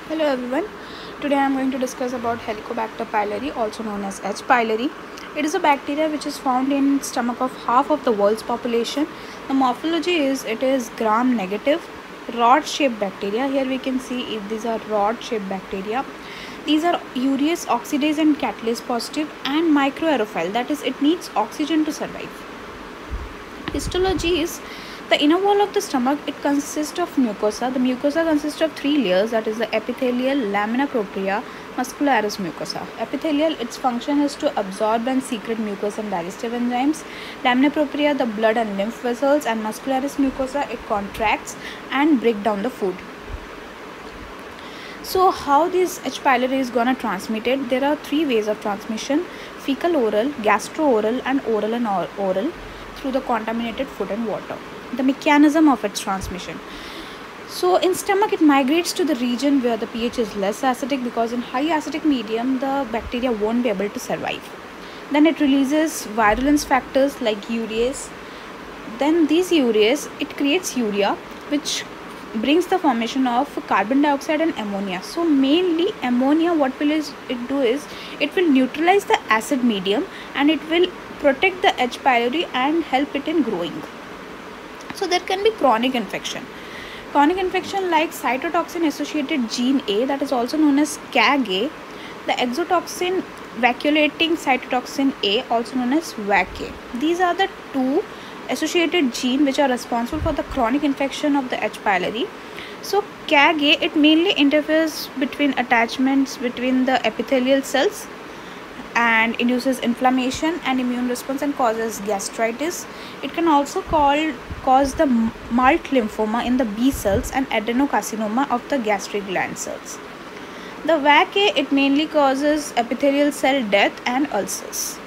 Hello everyone. Today I am going to discuss about Helicobacter pylori, also known as H. pylori. It is a bacteria which is found in stomach of half of the world's population. The morphology is it is gram-negative, rod-shaped bacteria. Here we can see if these are rod-shaped bacteria. These are urease, oxidase and catalase positive and microaerophile. That is, it needs oxygen to survive. Histology is the inner wall of the stomach. It consists of mucosa. The mucosa consists of three layers, that is the epithelial, lamina propria, muscularis mucosa. Epithelial, its function is to absorb and secrete mucus and digestive enzymes. Lamina propria, the blood and lymph vessels, and muscularis mucosa, it contracts and break down the food. So how this H. pylori is gonna transmit it? There are three ways of transmission: fecal oral, gastro-oral and oral and oral through the contaminated food and water. The mechanism of its transmission. So in stomach, it migrates to the region where the pH is less acidic, because in high acidic medium the bacteria won't be able to survive. Then it releases virulence factors like urease. Then these urease, it creates urea, which brings the formation of carbon dioxide and ammonia. So mainly ammonia, what will it do is it will neutralize the acid medium and it will protect the H. pylori and help it in growing. So there can be chronic infection. Chronic infection like cytotoxin associated gene A, that is also known as CAG-A, the exotoxin vacuolating cytotoxin A, also known as VAC-A. These are the two associated genes which are responsible for the chronic infection of the H. pylori. So CAG-A, it mainly interferes between attachments between the epithelial cells and induces inflammation and immune response and causes gastritis. It can also cause the malt lymphoma in the B cells and adenocarcinoma of the gastric gland cells. The VAC-A, it mainly causes epithelial cell death and ulcers.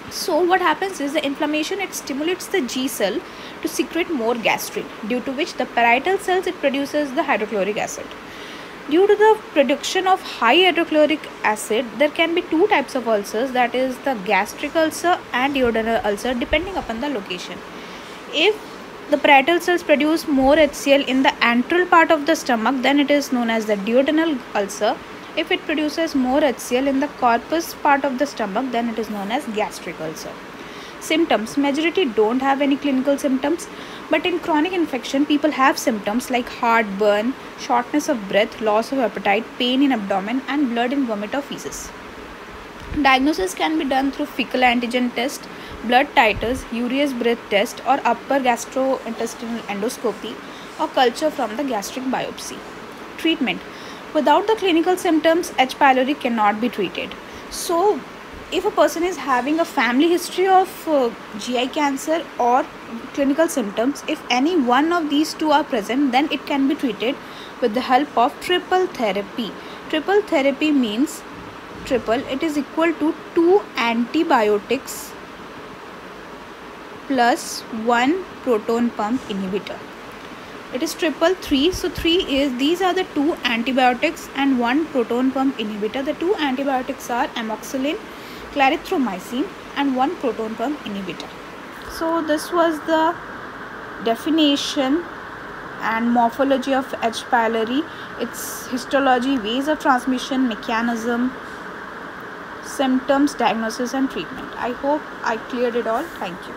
So what happens is the inflammation, it stimulates the G cell to secrete more gastrin, due to which the parietal cells, it produces the hydrochloric acid. Due to the production of high hydrochloric acid, there can be two types of ulcers, that is the gastric ulcer and duodenal ulcer, depending upon the location. If the parietal cells produce more HCl in the antral part of the stomach, then it is known as the duodenal ulcer. If it produces more HCl in the corpus part of the stomach, then it is known as gastric ulcer. Symptoms: majority don't have any clinical symptoms, but in chronic infection people have symptoms like heartburn, shortness of breath, loss of appetite, pain in abdomen and blood in vomit or feces. Diagnosis can be done through fecal antigen test, blood titers, urease breath test or upper gastrointestinal endoscopy or culture from the gastric biopsy. Treatment: without the clinical symptoms, H. pylori cannot be treated. So if a person is having a family history of GI cancer or clinical symptoms, if any one of these two are present, then it can be treated with the help of triple therapy. Triple therapy means triple, it is equal to 2 antibiotics plus 1 proton pump inhibitor. It is triple 3. So 3 is, these are the 2 antibiotics and 1 proton pump inhibitor. The 2 antibiotics are amoxicillin, clarithromycin and 1 proton pump inhibitor. So this was the definition and morphology of H. pylori, its histology, ways of transmission, mechanism, symptoms, diagnosis and treatment. I hope I cleared it all. Thank you.